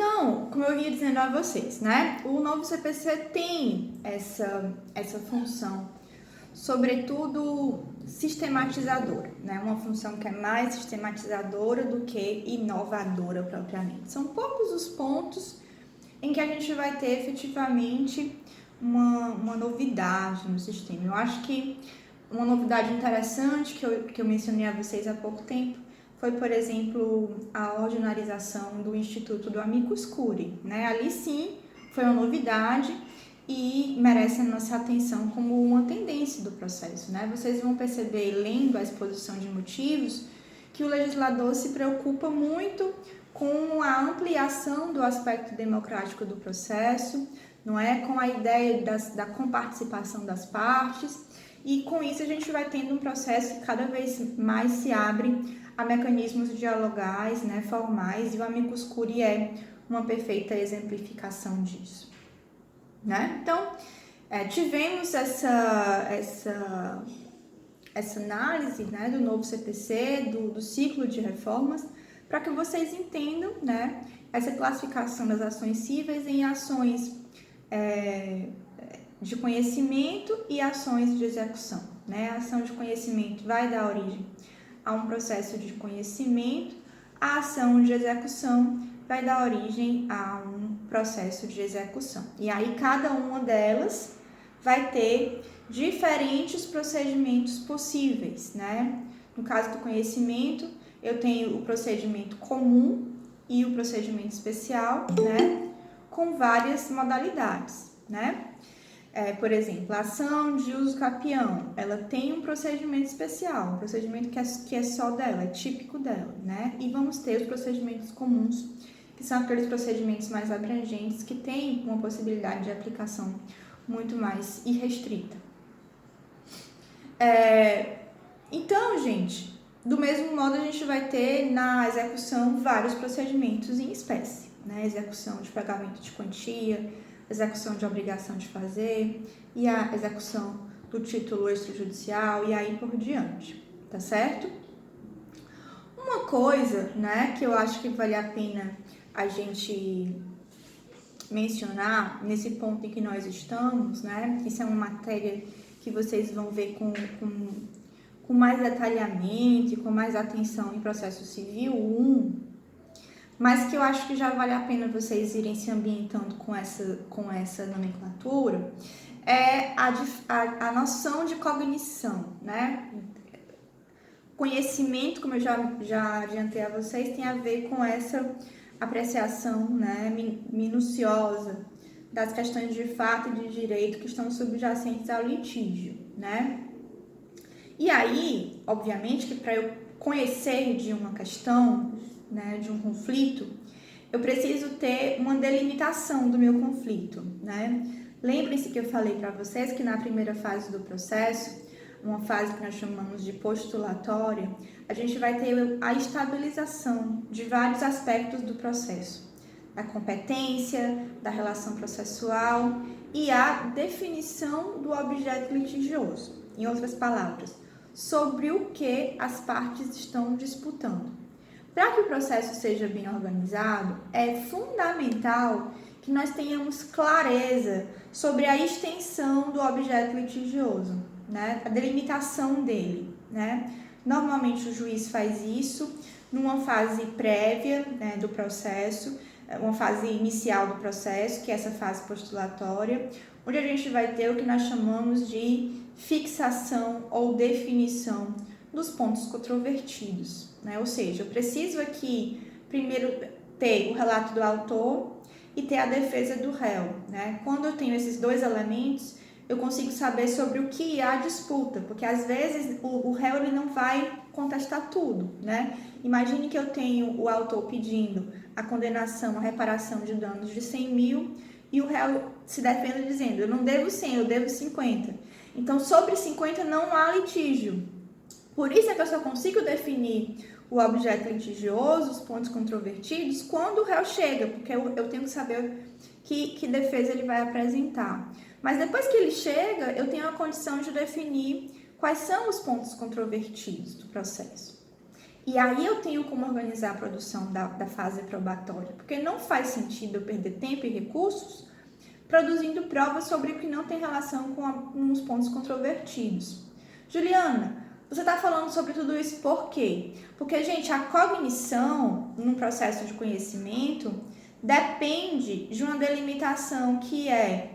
Então, como eu ia dizendo a vocês, né? O novo CPC tem essa função, sobretudo sistematizadora, né? Uma função que é mais sistematizadora do que inovadora propriamente. São poucos os pontos em que a gente vai ter efetivamente uma novidade no sistema. Eu acho que uma novidade interessante que eu mencionei a vocês há pouco tempo foi, por exemplo, a ordinarização do Instituto do Amicus Curiae, né? Ali sim foi uma novidade e merece a nossa atenção como uma tendência do processo, né? Vocês vão perceber, lendo a exposição de motivos, que o legislador se preocupa muito com a ampliação do aspecto democrático do processo, não é? Com a ideia da comparticipação das partes, e com isso a gente vai tendo um processo que cada vez mais se abre a mecanismos dialogais, né, formais, e o Amicus Curiae é uma perfeita exemplificação disso, né? Então, tivemos essa análise, né, do novo CPC, do ciclo de reformas, para que vocês entendam, né, essa classificação das ações cíveis em ações de conhecimento e ações de execução, né? A ação de conhecimento vai dar origem a um processo de conhecimento, a ação de execução vai dar origem a um processo de execução. E aí cada uma delas vai ter diferentes procedimentos possíveis, né? No caso do conhecimento, eu tenho o procedimento comum e o procedimento especial, né? Com várias modalidades, né? Por exemplo, a ação de uso capião, ela tem um procedimento especial, um procedimento que é só dela, é típico dela, né? E vamos ter os procedimentos comuns, que são aqueles procedimentos mais abrangentes, que têm uma possibilidade de aplicação muito mais irrestrita. Então, gente, do mesmo modo a gente vai ter na execução vários procedimentos em espécie, né? Execução de pagamento de quantia, execução de obrigação de fazer e a execução do título extrajudicial e aí por diante, tá certo? Uma coisa, né, que eu acho que vale a pena a gente mencionar nesse ponto em que nós estamos, né, isso é uma matéria que vocês vão ver com mais detalhamento e com mais atenção em processo civil 1, mas que eu acho que já vale a pena vocês irem se ambientando com essa nomenclatura, é a noção de cognição, né? Conhecimento, como eu já adiantei a vocês, tem a ver com essa apreciação, né, minuciosa das questões de fato e de direito que estão subjacentes ao litígio, né? E aí, obviamente, que para eu conhecer de uma questão, né, de um conflito, eu preciso ter uma delimitação do meu conflito, né? Lembrem-se que eu falei para vocês que na primeira fase do processo, uma fase que nós chamamos de postulatória, a gente vai ter a estabilização de vários aspectos do processo, da competência, da relação processual e a definição do objeto litigioso. Em outras palavras, sobre o que as partes estão disputando. Para que o processo seja bem organizado, é fundamental que nós tenhamos clareza sobre a extensão do objeto litigioso, né? A delimitação dele, né? Normalmente o juiz faz isso numa fase prévia, né, do processo, uma fase inicial do processo, que é essa fase postulatória, onde a gente vai ter o que nós chamamos de fixação ou definição dos pontos controvertidos, né? Ou seja, eu preciso aqui primeiro ter o relato do autor e ter a defesa do réu, né? Quando eu tenho esses dois elementos, eu consigo saber sobre o que há disputa, porque às vezes o réu ele não vai contestar tudo, né? Imagine que eu tenho o autor pedindo a condenação, a reparação de danos de 100 mil e o réu se defende dizendo, eu não devo 100, eu devo 50. Então, sobre 50 não há litígio. Por isso é que eu só consigo definir o objeto litigioso, os pontos controvertidos, quando o réu chega, porque eu tenho que saber que defesa ele vai apresentar. Mas depois que ele chega, eu tenho a condição de definir quais são os pontos controvertidos do processo. E aí eu tenho como organizar a produção da fase probatória, porque não faz sentido eu perder tempo e recursos produzindo provas sobre o que não tem relação com os pontos controvertidos. Juliana, você está falando sobre tudo isso por quê? Porque, gente, a cognição num processo de conhecimento depende de uma delimitação que é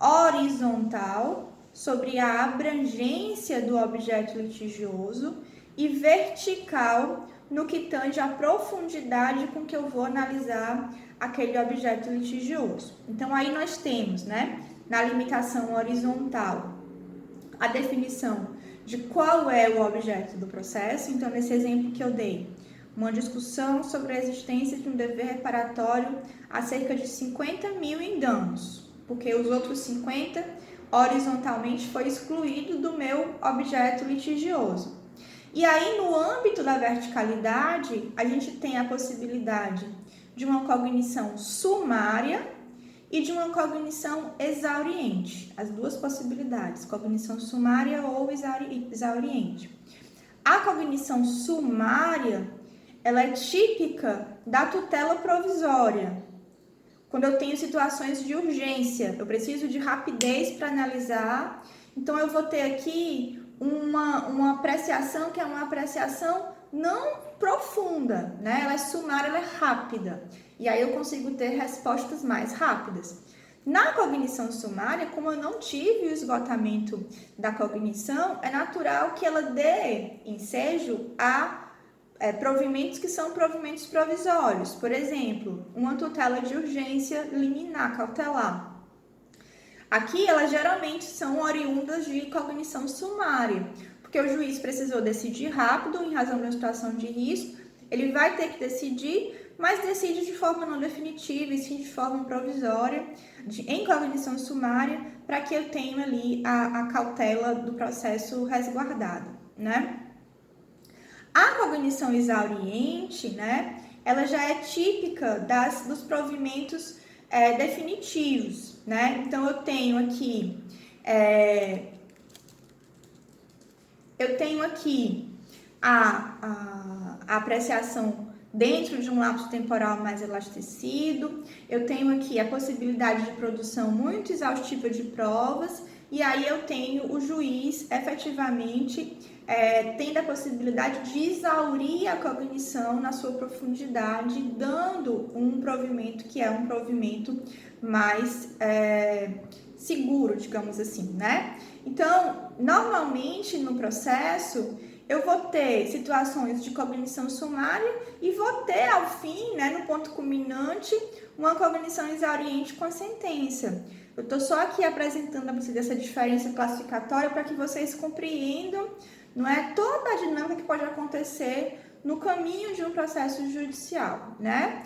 horizontal sobre a abrangência do objeto litigioso e vertical no que tange à profundidade com que eu vou analisar aquele objeto litigioso. Então, aí nós temos, né, na limitação horizontal, a definição de qual é o objeto do processo. Então, nesse exemplo que eu dei, uma discussão sobre a existência de um dever reparatório a cerca de 50 mil em danos, porque os outros 50 horizontalmente foi excluído do meu objeto litigioso. E aí, no âmbito da verticalidade, a gente tem a possibilidade de uma cognição sumária e de uma cognição exauriente. As duas possibilidades, cognição sumária ou exauriente. A cognição sumária, ela é típica da tutela provisória. Quando eu tenho situações de urgência, eu preciso de rapidez para analisar, então eu vou ter aqui uma apreciação que é uma apreciação não profunda, né? Ela é sumária, ela é rápida. E aí eu consigo ter respostas mais rápidas. Na cognição sumária, como eu não tive o esgotamento da cognição, é natural que ela dê ensejo a provimentos que são provimentos provisórios. Por exemplo, uma tutela de urgência liminar, cautelar. Aqui, elas geralmente são oriundas de cognição sumária, porque o juiz precisou decidir rápido em razão da situação de risco, ele vai ter que decidir, mas decide de forma não definitiva e sim de forma provisória, em cognição sumária, para que eu tenha ali a cautela do processo resguardada, né? A cognição exauriente, né, ela já é típica dos provimentos definitivos, né? Então, eu tenho aqui a apreciação dentro de um lapso temporal mais elastecido, eu tenho aqui a possibilidade de produção muito exaustiva de provas, e aí eu tenho o juiz efetivamente tendo a possibilidade de exaurir a cognição na sua profundidade, dando um provimento que é um provimento mais seguro, digamos assim, né? Então, normalmente no processo, eu vou ter situações de cognição sumária e vou ter, ao fim, né, no ponto culminante, uma cognição exauriente com a sentença. Eu estou só aqui apresentando a vocês essa diferença classificatória para que vocês compreendam, não é, toda a dinâmica que pode acontecer no caminho de um processo judicial, né?